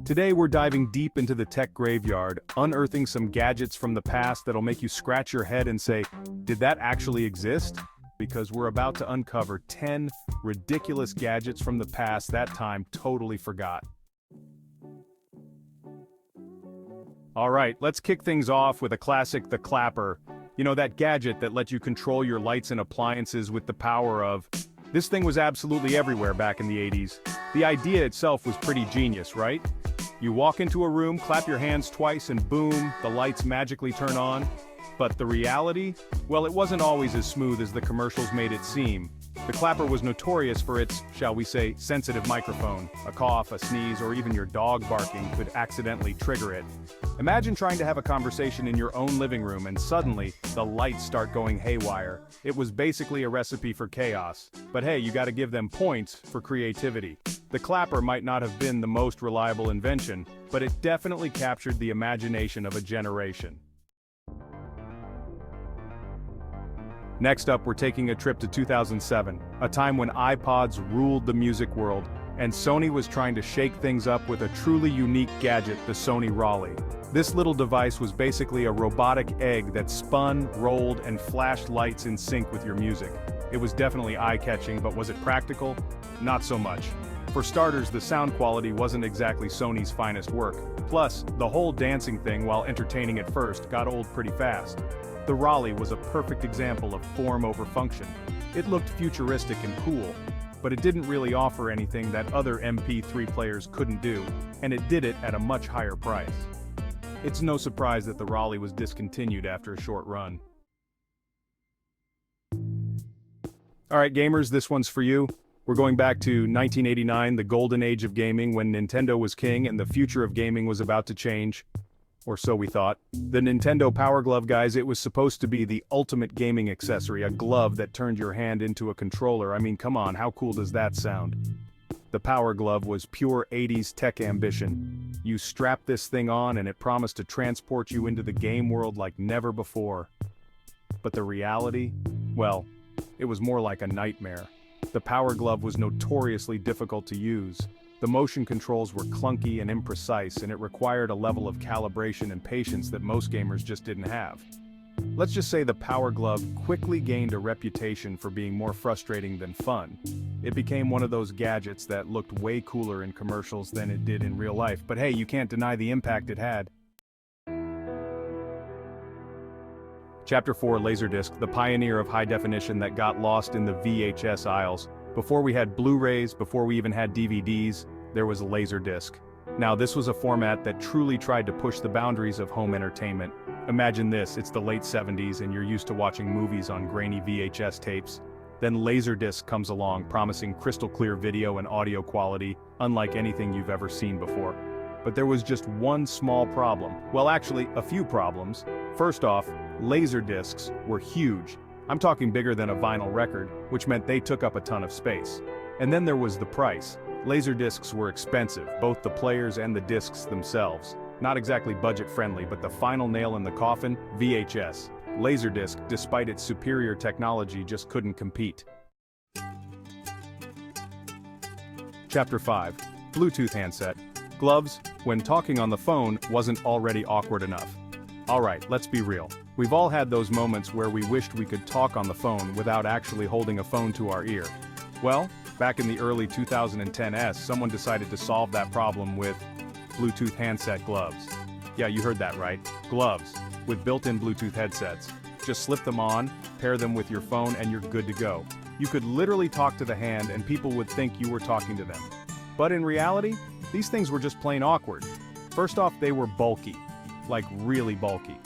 Today we're diving deep into the tech graveyard, unearthing some gadgets from the past that'll make you scratch your head and say, did that actually exist? Because we're about to uncover 10 ridiculous gadgets from the past that time totally forgot. Alright, let's kick things off with a classic, the clapper. You know, that gadget that lets you control your lights and appliances with the power of... This thing was absolutely everywhere back in the 80s. The idea itself was pretty genius, right? You walk into a room, clap your hands twice, and boom, the lights magically turn on. But the reality? Well, it wasn't always as smooth as the commercials made it seem. The clapper was notorious for its, shall we say, sensitive microphone. A cough, a sneeze, or even your dog barking could accidentally trigger it. Imagine trying to have a conversation in your own living room and suddenly, the lights start going haywire. It was basically a recipe for chaos. But hey, you gotta give them points for creativity. The clapper might not have been the most reliable invention, but it definitely captured the imagination of a generation. Next up, we're taking a trip to 2007, a time when iPods ruled the music world, and Sony was trying to shake things up with a truly unique gadget, the Sony Raleigh. This little device was basically a robotic egg that spun, rolled, and flashed lights in sync with your music. It was definitely eye-catching, but was it practical? Not so much. For starters, the sound quality wasn't exactly Sony's finest work. Plus, the whole dancing thing, while entertaining at first, got old pretty fast. The Raleigh was a perfect example of form over function. It looked futuristic and cool, but it didn't really offer anything that other MP3 players couldn't do, and it did it at a much higher price. It's no surprise that the Raleigh was discontinued after a short run. Alright gamers, this one's for you. We're going back to 1989, the golden age of gaming, when Nintendo was king and the future of gaming was about to change. Or so we thought. The Nintendo Power Glove, guys, it was supposed to be the ultimate gaming accessory, a glove that turned your hand into a controller. I mean, come on, how cool does that sound? The Power Glove was pure 80s tech ambition. You strap this thing on and it promised to transport you into the game world like never before. But the reality? Well, it was more like a nightmare. The Power Glove was notoriously difficult to use. The motion controls were clunky and imprecise, and it required a level of calibration and patience that most gamers just didn't have. Let's just say the Power Glove quickly gained a reputation for being more frustrating than fun. It became one of those gadgets that looked way cooler in commercials than it did in real life, but hey, you can't deny the impact it had. Chapter 4, Laserdisc, the pioneer of high definition that got lost in the VHS aisles. Before we had Blu-rays, before we even had DVDs, there was a Laserdisc. Now this was a format that truly tried to push the boundaries of home entertainment. Imagine this, it's the late 70s and you're used to watching movies on grainy VHS tapes. Then Laserdisc comes along, promising crystal clear video and audio quality, unlike anything you've ever seen before. But there was just one small problem. Well, actually, a few problems. First off, Laserdiscs were huge. I'm talking bigger than a vinyl record, which meant they took up a ton of space. And then there was the price. Laserdiscs were expensive, both the players and the discs themselves. Not exactly budget-friendly, but the final nail in the coffin, VHS. Laserdisc, despite its superior technology, just couldn't compete. Chapter 5. Bluetooth handset. Gloves, when talking on the phone, wasn't already awkward enough. Alright, let's be real. We've all had those moments where we wished we could talk on the phone without actually holding a phone to our ear. Well, back in the early 2010s, someone decided to solve that problem with Bluetooth handset gloves. Yeah, you heard that right. Gloves, with built-in Bluetooth headsets. Just slip them on, pair them with your phone, and you're good to go. You could literally talk to the hand and people would think you were talking to them. But in reality, these things were just plain awkward. First off, they were bulky. Like really bulky.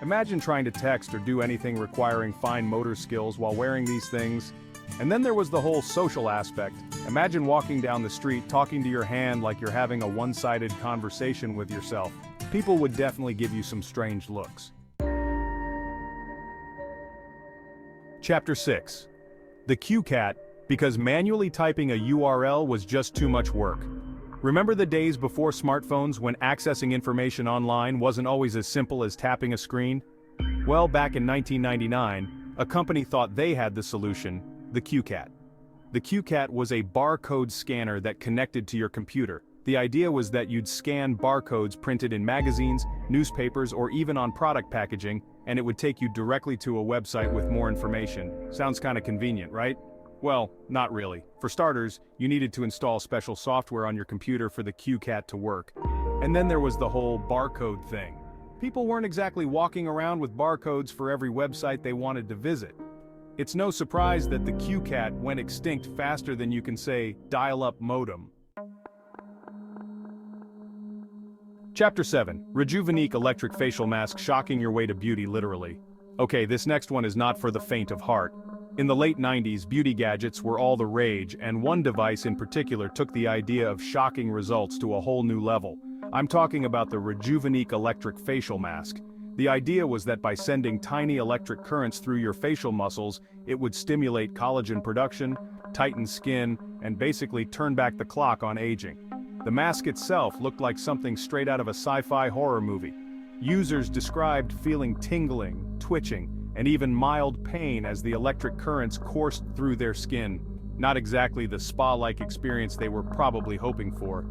Imagine trying to text or do anything requiring fine motor skills while wearing these things. And then there was the whole social aspect. Imagine walking down the street talking to your hand like you're having a one-sided conversation with yourself. People would definitely give you some strange looks. Chapter 6. The QCAT, because manually typing a URL was just too much work. Remember the days before smartphones when accessing information online wasn't always as simple as tapping a screen? Well, back in 1999, a company thought they had the solution, the QCAT. The QCAT was a barcode scanner that connected to your computer. The idea was that you'd scan barcodes printed in magazines, newspapers, or even on product packaging, and it would take you directly to a website with more information. Sounds kinda convenient, right? Well, not really. For starters, you needed to install special software on your computer for the QCAT to work. And then there was the whole barcode thing. People weren't exactly walking around with barcodes for every website they wanted to visit. It's no surprise that the QCAT went extinct faster than you can say dial-up modem. Chapter 7. Rejuvenique electric facial mask shocking your way to beauty literally. Okay, this next one is not for the faint of heart. In the late 90s, beauty gadgets were all the rage, and one device in particular took the idea of shocking results to a whole new level. I'm talking about the Rejuvenique electric facial mask. The idea was that by sending tiny electric currents through your facial muscles, it would stimulate collagen production, tighten skin, and basically turn back the clock on aging. The mask itself looked like something straight out of a sci-fi horror movie. Users described feeling tingling, twitching, and even mild pain as the electric currents coursed through their skin. Not exactly the spa-like experience they were probably hoping for.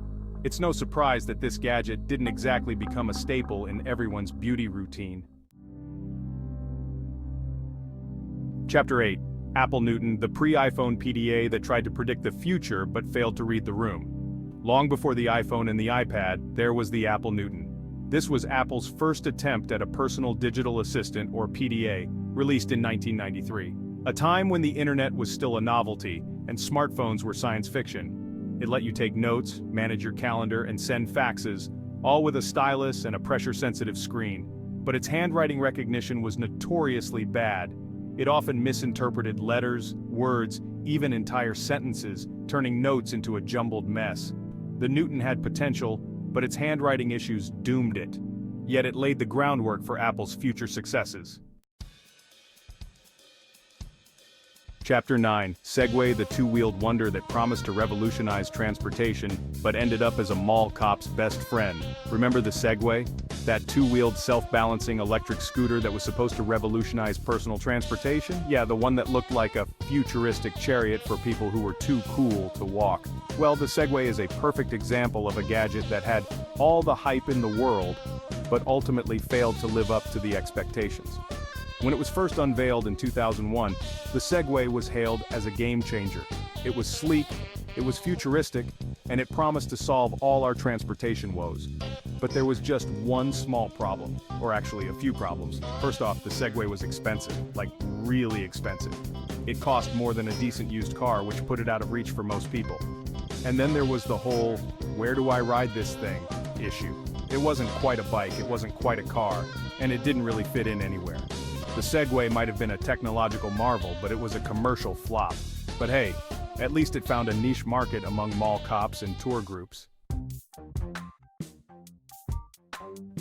It's no surprise that this gadget didn't exactly become a staple in everyone's beauty routine. Chapter 8. Apple Newton, the pre-iPhone PDA that tried to predict the future but failed to read the room. Long before the iPhone and the iPad, there was the Apple Newton. This was Apple's first attempt at a personal digital assistant, or PDA, released in 1993. A time when the internet was still a novelty, and smartphones were science fiction. It let you take notes, manage your calendar, and send faxes, all with a stylus and a pressure-sensitive screen. But its handwriting recognition was notoriously bad. It often misinterpreted letters, words, even entire sentences, turning notes into a jumbled mess. The Newton had potential, but its handwriting issues doomed it. Yet it laid the groundwork for Apple's future successes. Chapter 9. Segway, the two-wheeled wonder that promised to revolutionize transportation, but ended up as a mall cop's best friend. Remember the Segway? That two-wheeled self-balancing electric scooter that was supposed to revolutionize personal transportation? Yeah, the one that looked like a futuristic chariot for people who were too cool to walk. Well, the Segway is a perfect example of a gadget that had all the hype in the world, but ultimately failed to live up to the expectations. When it was first unveiled in 2001, the Segway was hailed as a game-changer. It was sleek, it was futuristic, and it promised to solve all our transportation woes. But there was just one small problem, or actually a few problems. First off, the Segway was expensive, like really expensive. It cost more than a decent used car, which put it out of reach for most people. And then there was the whole, where do I ride this thing issue. It wasn't quite a bike, it wasn't quite a car, and it didn't really fit in anywhere. The Segway might have been a technological marvel, but it was a commercial flop. But hey, at least it found a niche market among mall cops and tour groups.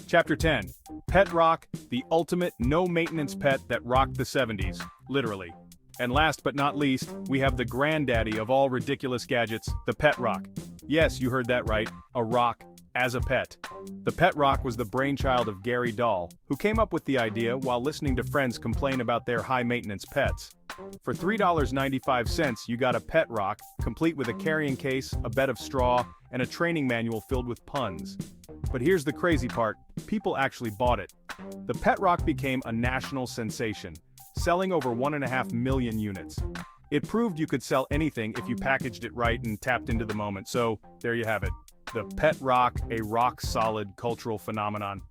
Chapter 10. Pet Rock, the ultimate no-maintenance pet that rocked the 70s, literally. And last but not least, we have the granddaddy of all ridiculous gadgets, the Pet Rock. Yes, you heard that right, a rock as a pet. The Pet Rock was the brainchild of Gary Dahl, who came up with the idea while listening to friends complain about their high-maintenance pets. For $3.95, you got a Pet Rock, complete with a carrying case, a bed of straw, and a training manual filled with puns. But here's the crazy part, people actually bought it. The Pet Rock became a national sensation, selling over 1.5 million units. It proved you could sell anything if you packaged it right and tapped into the moment, so there you have it. The Pet Rock, a rock-solid cultural phenomenon.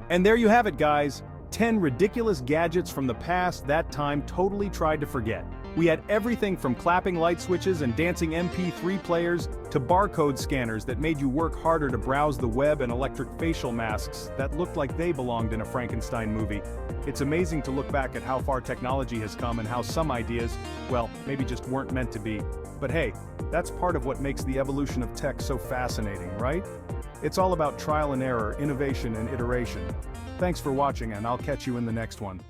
And there you have it, guys. 10 ridiculous gadgets from the past that time totally tried to forget. We had everything from clapping light switches and dancing MP3 players to barcode scanners that made you work harder to browse the web and electric facial masks that looked like they belonged in a Frankenstein movie. It's amazing to look back at how far technology has come and how some ideas, well, maybe just weren't meant to be. But hey, that's part of what makes the evolution of tech so fascinating, right? It's all about trial and error, innovation and iteration. Thanks for watching, and I'll catch you in the next one.